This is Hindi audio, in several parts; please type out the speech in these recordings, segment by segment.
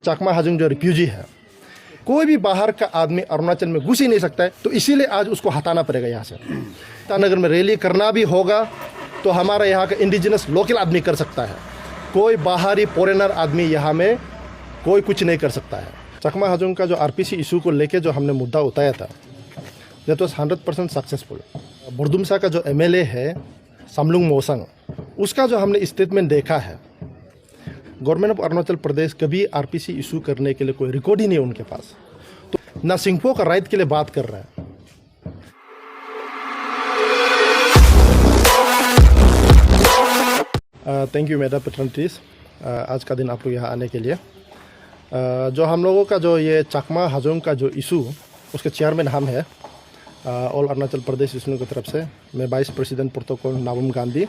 चकमा हाजुंग जो रिफ्यूजी है, कोई भी बाहर का आदमी अरुणाचल में घुस ही नहीं सकता है, तो इसीलिए आज उसको हटाना पड़ेगा यहाँ से। ईटानगर में रैली करना भी होगा तो हमारा यहाँ का इंडिजिनस लोकल आदमी कर सकता है, कोई बाहरी फॉरेनर आदमी यहाँ में कोई कुछ नहीं कर सकता है। चकमा हाजुंग का जो आरपीसी इशू को लेके जो हमने मुद्दा उठाया था, दैट वाज 100% सक्सेसफुल। बुरदुमसा का जो एमएलए है समलुंग मोसंग, उसका जो हमने स्टेटमेंट देखा है, गवर्नमेंट ऑफ अरुणाचल प्रदेश कभी आरपीसी इशू करने के लिए कोई रिकॉर्ड ही नहीं है उनके पास, तो ना सिंगफो का राइट के लिए बात कर रहा है। थैंक यू मेडम पेट्रनटीज, आज का दिन आप लोग यहाँ आने के लिए। जो हम लोगों का जो ये चकमा हाजुंग का जो इशू, उसके चेयरमैन हम है ऑल अरुणाचल प्रदेश यूनियन की तरफ से। मैं vice president protocol Nabam Gandhi.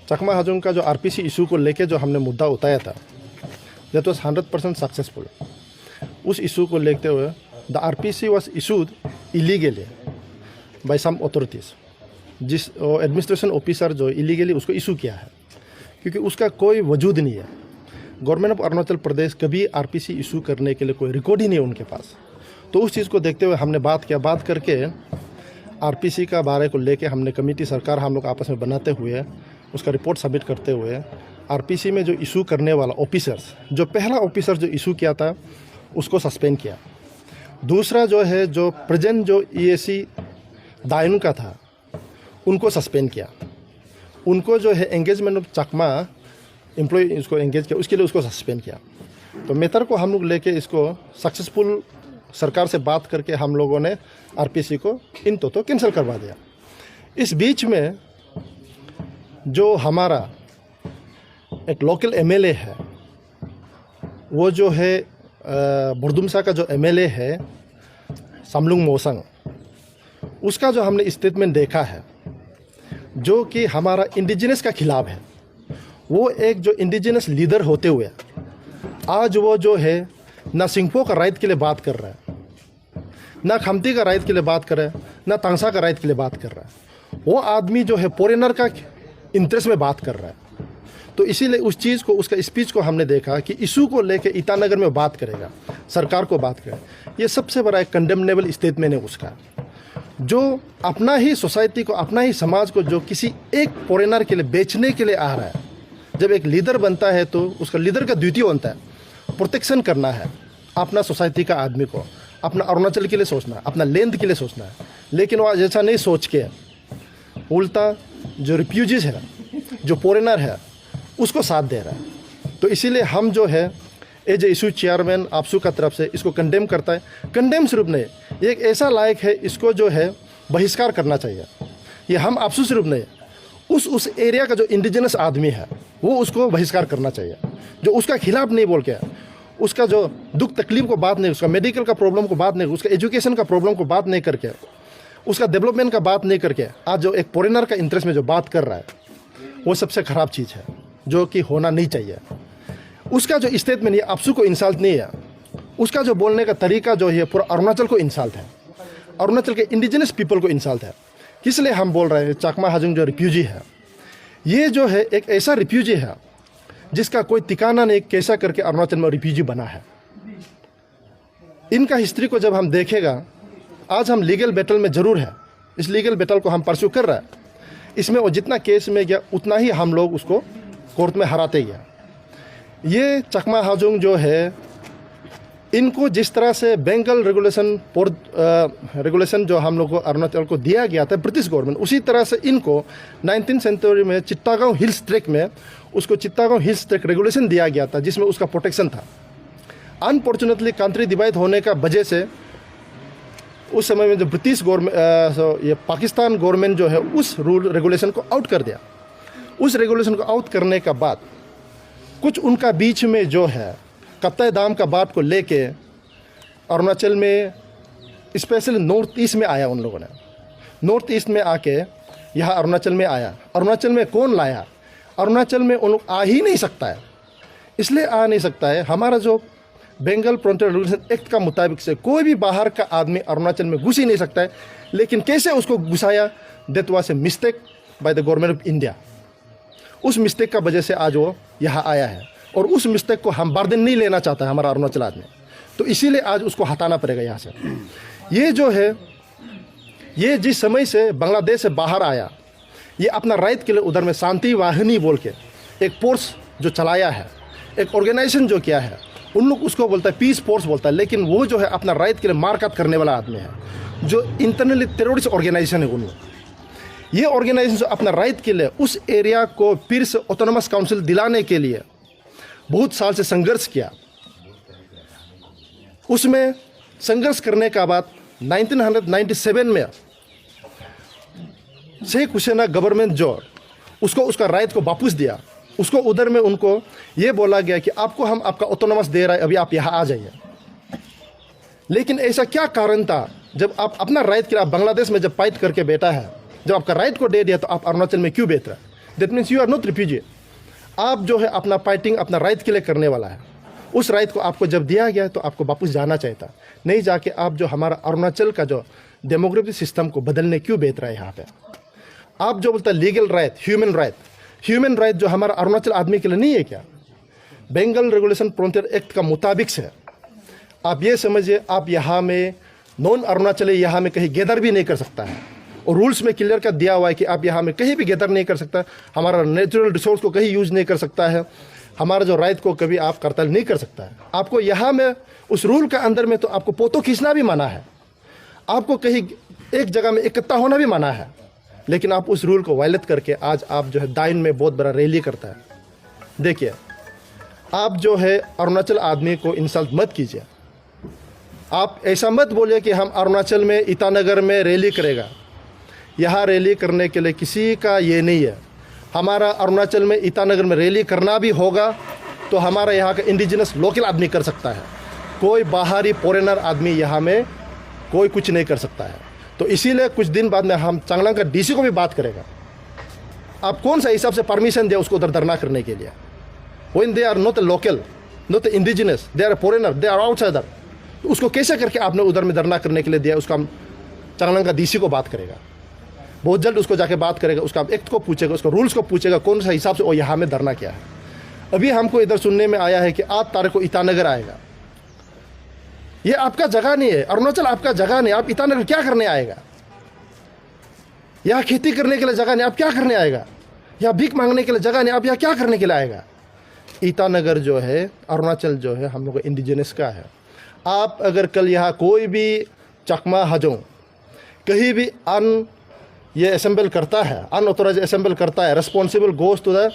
Chakma Hajong का जो आरपीसी इशू को लेके जो हमने मुद्दा उठाया था, दैट वाज 100% सक्सेसफुल। उस इशू को लेते हुए the RPC was issued illegally by some authorities, जिस एडमिनिस्ट्रेशन ऑफिसर जो इलीगली उसको इशू किया है, क्योंकि उसका कोई वजूद नहीं है। गवर्नमेंट ऑफ अरुणाचल प्रदेश कभी आरपीसी इशू करने के लिए कोई रिकॉर्ड ही नहीं है उनके पास। तो उस चीज़ को देखते हुए हमने बात करके आरपीसी का बारे को लेके हमने कमेटी सरकार हम लोग आपस में बनाते हुए उसका रिपोर्ट सबमिट करते हुए आरपीसी में जो इशू करने वाला ऑफिसर्स, जो पहला ऑफिसर जो इशू किया था उसको सस्पेंड किया। दूसरा जो है जो प्रेजेंट जो ईएसी दायन का था उनको सस्पेंड किया। उनको जो है एंगेजमेंट ऑफ चकमा एम्प्लॉय उसको एंगेज किया, उसके लिए उसको सस्पेंड किया। तो मेथर को हम लोग लेके इसको सक्सेसफुल सरकार से बात करके हम लोगों ने आरपीसी को इन तो कैंसिल करवा दिया। इस बीच में जो हमारा एक लोकल एमएलए है, वो जो है बुरदुमसा का जो एमएलए है समलुंग मोसंग, उसका जो हमने स्टेटमेंट देखा है जो कि हमारा इंडिजिनस का खिलाफ है। वो एक जो इंडिजिनस लीडर होते हुए आज वो जो है ना सिंगफो का राइट के लिए बात कर रहा है, ना खमती का राइट के लिए बात कर रहा है, ना तांगसा का राइट के लिए बात कर रहा है। वो आदमी जो है फॉरेनर का इंटरेस्ट में बात कर रहा है। तो इसीलिए उस चीज़ को, उसका स्पीच को हमने देखा कि इशू को लेके ईटानगर में बात करेगा, सरकार को बात करेगा। ये सबसे बड़ा एक कंडेमनेबल स्टेटमेंट है उसका, जो अपना ही सोसाइटी को, अपना ही समाज को जो किसी एक फॉरेनर के लिए बेचने के लिए आ रहा है। जब एक लीडर बनता है तो उसका लीडर का ड्यूटी होता है प्रोटेक्शन करना है अपना सोसाइटी का आदमी को, अपना अरुणाचल के लिए सोचना है, अपना लैंड के लिए सोचना है। लेकिन वह ऐसा नहीं सोच के उल्टा जो रिफ्यूजीज है, जो फॉरेनर है, उसको साथ दे रहा है। तो इसीलिए हम जो है एज ए इशू चेयरमैन आपसू का तरफ से इसको कंडेम करता है। कंडेम सिर्फ नहीं, एक ऐसा लायक है, इसको जो है बहिष्कार करना चाहिए। ये हम आपसू सिर्फ नहीं, उस एरिया का जो इंडिजिनस आदमी है वो उसको बहिष्कार करना चाहिए, जो उसका खिलाफ नहीं बोल के, उसका जो दुख तकलीफ को बात नहीं, उसका मेडिकल का प्रॉब्लम को बात नहीं, उसका एजुकेशन का प्रॉब्लम को बात नहीं करके, उसका डेवलपमेंट का बात नहीं करके आज जो एक फॉरेनर का इंटरेस्ट में जो बात कर रहा है, वो सबसे ख़राब चीज़ है जो कि होना नहीं चाहिए। उसका जो स्टेटमेंट ये आपसू को इंसल्ट नहीं है, उसका जो बोलने का तरीका जो है पूरा अरुणाचल को इंसल्ट है, अरुणाचल के इंडिजिनस पीपल को इंसल्ट है। इसलिए हम बोल रहे हैं चकमा हाजुंग जो रिफ्यूजी है, ये जो है एक ऐसा रिफ्यूजी है जिसका कोई ठिकाना नहीं कैसा करके अरुणाचल में रिफ्यूजी बना है। इनका हिस्ट्री को जब हम देखेगा, आज हम लीगल बैटल में ज़रूर है, इस लीगल बैटल को हम परस्यू कर रहे हैं। इसमें वो जितना केस में गया उतना ही हम लोग उसको कोर्ट में हराते गया। ये चकमा हाजुंग जो है, इनको जिस तरह से बेंगल रेगुलेशन जो हम लोग को अरुणाचल को दिया गया था ब्रिटिश गवर्नमेंट, उसी तरह से इनको 19th सेंचुरी में चिट्टागांव हिल्स ट्रैक में उसको चिट्टागांव हिल्स ट्रैक रेगुलेशन दिया गया था, जिसमें उसका प्रोटेक्शन था। अनफॉर्चुनेटली कंट्री डिवाइड होने का वजह से उस समय में जो ब्रिटिश गवर्नमेंट, ये पाकिस्तान गवर्नमेंट जो है उस रूल रेगुलेशन को आउट कर दिया। उस रेगुलेशन को आउट करने का बाद कुछ उनका बीच में जो है कत्ते दाम का बात को लेके अरुणाचल में, स्पेशली नॉर्थ ईस्ट में आया। उन लोगों ने नॉर्थ ईस्ट में आके यहाँ अरुणाचल में आया। अरुणाचल में कौन लाया? अरुणाचल में उन लोग आ ही नहीं सकता है। इसलिए आ नहीं सकता है, हमारा जो बेंगल फ्रंटियर रेगुलेशन एक्ट का मुताबिक से कोई भी बाहर का आदमी अरुणाचल में घुस ही नहीं सकता है। लेकिन कैसे उसको घुसाया, that was a mistake by the government of India. उस मिस्टेक का वजह से आज वो यहाँ आया है। और उस मिस्टेक को हम बर्डन नहीं लेना चाहता है हमारा अरुणाचल आदमी, तो इसीलिए आज उसको हटाना पड़ेगा यहाँ से। ये जो है, ये जिस समय से बांग्लादेश से बाहर आया, ये अपना राइट के लिए उधर में शांति वाहिनी बोल के एक फोर्स जो चलाया है, एक ऑर्गेनाइजेशन जो किया है, उन लोग उसको बोलता है पीस फोर्स बोलता है, लेकिन वो जो है अपना राइट के लिए मारकाट करने वाला आदमी है, जो इंटरनली टेररिस्ट ऑर्गेनाइजेशन है उन लोग। ये ऑर्गेनाइजेशन जो अपना राइट के लिए उस एरिया को फिर से ऑटोनोमस काउंसिल दिलाने के लिए बहुत साल से संघर्ष किया। उसमें संघर्ष करने का बाद 1997 में शेख हुसैन गवर्नमेंट जो उसको उसका राइट को वापस दिया, उसको उधर में उनको ये बोला गया कि आपको हम आपका ऑटोनोमस दे रहा है, अभी आप यहाँ आ जाइए। लेकिन ऐसा क्या कारण था, जब आप अपना राइट के लिए आप बांग्लादेश में जब फाइट करके बैठा है, जब आपका राइट को दे दिया तो आप अरुणाचल में क्यों बैठ रहे हैं? That means you are not refugee. आप जो है अपना फाइटिंग अपना राइट के लिए करने वाला है, उस राइट को आपको जब दिया गया तो आपको वापस जाना चाहिए था, नहीं जाके आप जो हमारा अरुणाचल का जो डेमोग्राफिक सिस्टम को बदलने क्यों बैठ रहे हैं यहाँ पे। आप जो बोलते हैं लीगल राइट, ह्यूमन राइट जो हमारा अरुणाचल आदमी के लिए नहीं है क्या? बेंगल रेगुलेशन फ्रंटियर एक्ट का मुताबिक से आप ये समझिए, आप यहाँ में नॉन अरुणाचली यहाँ में कहीं गैदर भी नहीं कर सकता है, और रूल्स में क्लियर कर दिया हुआ है कि आप यहाँ में कहीं भी गैदर नहीं कर सकता, हमारा नेचुरल रिसोर्स को कहीं यूज नहीं कर सकता है, हमारा जो राइट को कभी आप करतल नहीं कर सकता है। आपको यहाँ में उस रूल के अंदर में तो आपको फोटो खींचना भी मना है, आपको कहीं एक जगह में इकट्ठा होना भी मना है, लेकिन आप उस रूल को वायलेट करके आज आप जो है दाइन में बहुत बड़ा रैली करता है। देखिए, आप जो है अरुणाचल आदमी को इंसल्ट मत कीजिए। आप ऐसा मत बोलिए कि हम अरुणाचल में ईटानगर में रैली करेगा। यहाँ रैली करने के लिए किसी का ये नहीं है। हमारा अरुणाचल में ईटानगर में रैली करना भी होगा तो हमारा यहाँ का इंडिजिनस लोकल आदमी कर सकता है, कोई बाहरी फॉरेनर आदमी यहाँ में कोई कुछ नहीं कर सकता है। तो इसीलिए कुछ दिन बाद में हम चांगलांग का डीसी को भी बात करेगा, आप कौन सा हिसाब से परमिशन दिया उसको उधर धरना करने के लिए। When they are not a local, not a indigenous, they are a foreigner, they are outsider, तो उसको कैसे करके आपने उधर में धरना करने के लिए दिया? उसका हम चांगलांग का डीसी को बात करेगा, बहुत जल्द उसको जाके बात करेगा, उसका एक्ट को पूछेगा, उसका रूल्स को पूछेगा, कौन सा हिसाब से वो यहाँ में धरना किया है। अभी हमको इधर सुनने में आया है कि 8 तारीख को ईटानगर आएगा। ये आपका जगह नहीं है, अरुणाचल आपका जगह नहीं। आप ईटानगर क्या करने आएगा? यहाँ खेती करने के लिए जगह नहीं, आप क्या करने आएगा? यहाँ भीख मांगने के लिए जगह नहीं, आप यहाँ क्या करने के लिए आएगा? ईटानगर जो है, अरुणाचल जो है, हम लोग इंडिजिनस का है। आप अगर कल यहाँ कोई भी चकमा हजों कहीं भी ये असेंबल करता है, अनऑथोराइज असेंबल करता है, responsible goes to the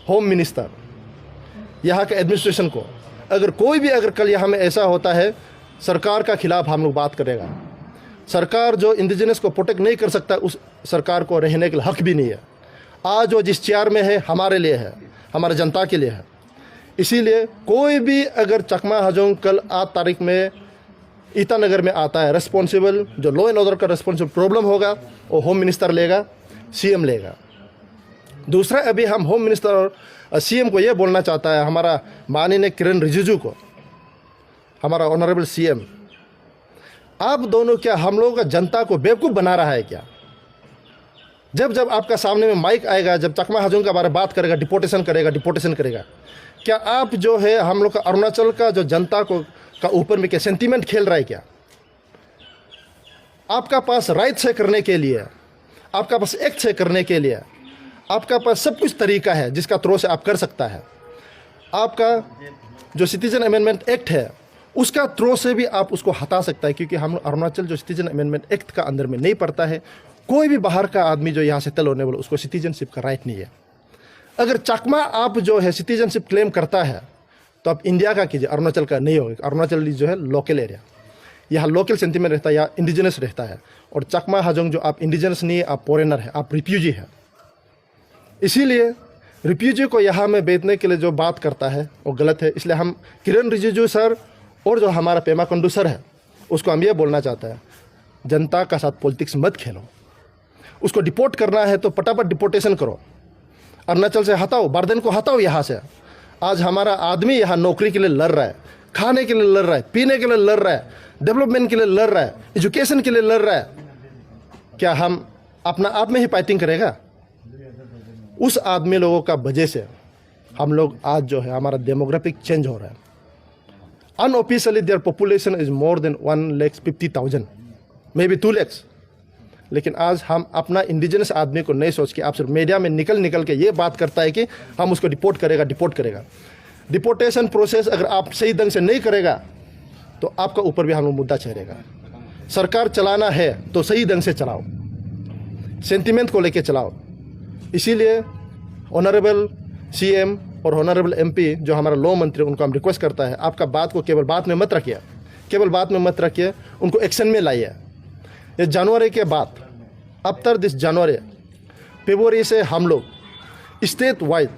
home minister, यहाँ के एडमिनिस्ट्रेशन को। अगर कोई भी अगर कल यहाँ में ऐसा होता है, सरकार का खिलाफ हम लोग बात करेगा। सरकार जो इंडिजिनस को प्रोटेक्ट नहीं कर सकता, उस सरकार को रहने के लिए हक भी नहीं है। आज वो जिस चेयर में है हमारे लिए है, हमारे जनता के लिए है। इसीलिए कोई भी अगर चकमा हजों कल 8 तारीख में ईटानगर में आता है, रिस्पॉन्सिबल जो लॉ एंड ऑर्डर का रिस्पॉन्सिबल प्रॉब्लम होगा वो होम मिनिस्टर लेगा, सीएम लेगा। दूसरा, अभी हम होम मिनिस्टर और सीएम को ये बोलना चाहता है, हमारा माननीय किरण रिजिजू को, हमारा ऑनरेबल सीएम, आप दोनों क्या हम लोगों का जनता को बेवकूफ़ बना रहा है क्या? जब जब आपका सामने में माइक आएगा, जब चकमा हजों के बारे में बात करेगा, डिपोटेशन करेगा, क्या आप जो है हम लोग का अरुणाचल का जो जनता को का ऊपर में क्या सेंटीमेंट खेल रहा है क्या? आपका पास राइट से करने के लिए, आपका पास एक्ट से करने के लिए, आपका पास सब कुछ तरीका है जिसका थ्रू से आप कर सकता है। आपका जो सिटीजन अमेंडमेंट एक्ट है उसका थ्रू से भी आप उसको हटा सकता है, क्योंकि हम अरुणाचल जो सिटीजन अमेंडमेंट एक्ट का अंदर में नहीं पड़ता है। कोई भी बाहर का आदमी जो यहाँ से सेटल होने वाला उसको सिटीजनशिप का राइट नहीं है। अगर चकमा आप जो है सिटीजनशिप क्लेम करता है तो आप इंडिया का कीजिए, अरुणाचल का नहीं होगा। अरुणाचल जो है लोकल एरिया, यहाँ लोकल सेंटीमेंट रहता है, यहाँ इंडिजिनस रहता है। और चकमा हजोंग जो आप इंडिजिनस नहीं है, आप फॉरेनर है, आप रिफ्यूजी है। इसीलिए रिफ्यूजी को यहाँ में बेचने के लिए जो बात करता है वो गलत है। इसलिए हम किरण रिजिजू सर और जो हमारा पेमा खंडू सर है उसको हम ये बोलना चाहते हैं, जनता का साथ पॉलिटिक्स मत खेलो। उसको डिपोर्ट करना है तो फटाफट डिपोर्टेशन करो, अरुणाचल से हटाओ, बर्दन को हटाओ यहाँ से। आज हमारा आदमी यहाँ नौकरी के लिए लड़ रहा है, खाने के लिए लड़ रहा है, पीने के लिए लड़ रहा है, डेवलपमेंट के लिए लड़ रहा है, एजुकेशन के लिए लड़ रहा है। क्या हम अपना आप में ही फाइटिंग करेगा? उस आदमी लोगों का वजह से हम लोग आज जो है हमारा डेमोग्राफिक चेंज हो रहा है। Unofficially their population is more than 1,50,000, may be 2 lakh. लेकिन आज हम अपना इंडिजिनस आदमी को नहीं सोच के आप सिर्फ मीडिया में निकल के ये बात करता है कि हम उसको डिपोर्ट करेगा। डिपोर्टेशन प्रोसेस अगर आप सही ढंग से नहीं करेगा तो आपका ऊपर भी हम लोग मुद्दा चढ़ेगा। सरकार चलाना है तो सही ढंग से चलाओ, सेंटिमेंट को लेके चलाओ। इसीलिए ऑनरेबल सीएम और ऑनरेबल एमपी जो हमारा लॉ मंत्री, उनको हम रिक्वेस्ट करता है, आपका बात को केवल बात में मत रखिए, उनको एक्शन में लाइए। ये जनवरी के बाद आफ्टर दिस फरवरी से हम लोग स्टेट वाइड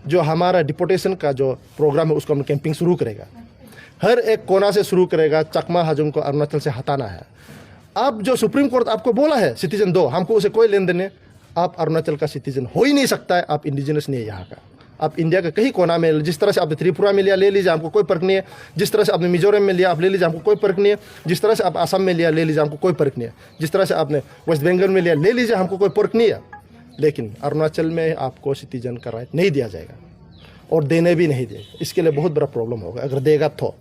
जो हमारा डिपोर्टेशन का जो प्रोग्राम है उसको हम कैंपिंग शुरू करेगा। हर एक कोना से शुरू करेगा। चकमा हाजोंग को अरुणाचल से हटाना है। अब जो सुप्रीम कोर्ट आपको बोला है सिटीजन दो, हमको उसे कोई लेन देन नहीं। आप अरुणाचल का सिटीजन हो ही नहीं सकता है, आप इंडिजिनस नहीं है यहाँ का। आप इंडिया के कहीं कोना में, जिस तरह से आपने त्रिपुरा में लिया ले लीजिए, हमको कोई फर्क नहीं है। जिस तरह से आपने मिजोरम में लिया आप ले लीजिए, हमको कोई फर्क नहीं है। जिस तरह से आप असम में लिया ले लीजिए, हमको कोई फर्क नहीं है। जिस तरह से आपने वेस्ट बंगाल में लिया ले लीजिए, हमको कोई फर्क नहीं है। लेकिन अरुणाचल में आपको सिटीजन का राइट नहीं दिया जाएगा और देने भी नहीं देगा। इसके लिए बहुत बड़ा प्रॉब्लम होगा अगर देगा तो।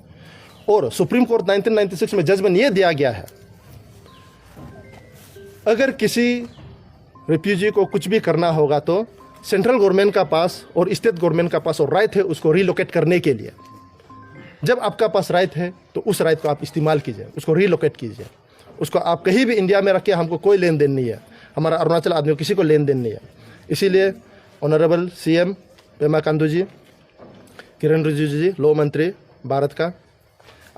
और सुप्रीम कोर्ट 1996 में जजमेंट ये दिया गया है, अगर किसी रिफ्यूजी को कुछ भी करना होगा तो सेंट्रल गवर्नमेंट का पास और स्टेट गवर्नमेंट का पास और राइट है उसको रिलोकेट करने के लिए। जब आपका पास राइट है तो उस राइट को आप इस्तेमाल कीजिए, उसको रिलोकेट कीजिए। उसको आप कहीं भी इंडिया में रखिए, हमको कोई लेन देन नहीं है। हमारा अरुणाचल आदमी किसी को लेन देन नहीं है। इसीलिए ऑनरेबल सीएम पेमा खांडू जी, किरण रिजिजू जी, लॉ मंत्री भारत का,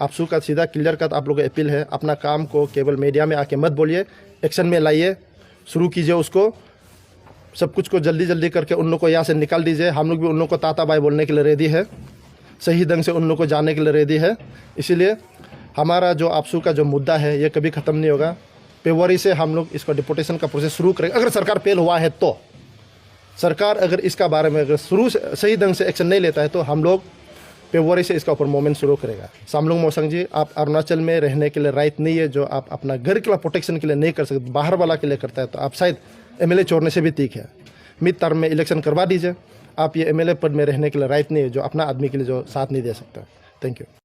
आप सू का सीधा क्लियर कट आप लोगों को अपील है, अपना काम को केवल मीडिया में आके मत बोलिए, एक्शन में लाइए, शुरू कीजिए उसको। सब कुछ को जल्दी करके उन लोग को यहाँ से निकाल दीजिए। हम लोग भी उन लोग को ताता बाई बोलने के लिए रेडी है, सही ढंग से उन लोग को जानने के लिए रेडी है। इसीलिए हमारा जो आपसू का जो मुद्दा है ये कभी ख़त्म नहीं होगा। फरवरी से हम लोग इसका डिपोर्टेशन का प्रोसेस शुरू करेंगे। अगर सरकार फेल हुआ है तो, सरकार अगर इसका बारे में अगर शुरू से सही ढंग से एक्शन नहीं लेता है तो हम लोग फरवरी से इसका ऊपर मूवमेंट शुरू करेगा। सामलुंग मोसांग जी, आप अरुणाचल में रहने के लिए राइट नहीं है, जो आप अपना घर के लिए प्रोटेक्शन के लिए नहीं कर सकते, बाहर वाला के लिए करता है, तो आप शायद एमएलए छोड़ने से भी ठीक है। मिड टर्म में इलेक्शन करवा दीजिए। आप ये एमएलए पद में रहने के लिए राइट नहीं है, जो अपना आदमी के लिए जो साथ नहीं दे सकता। Thank you.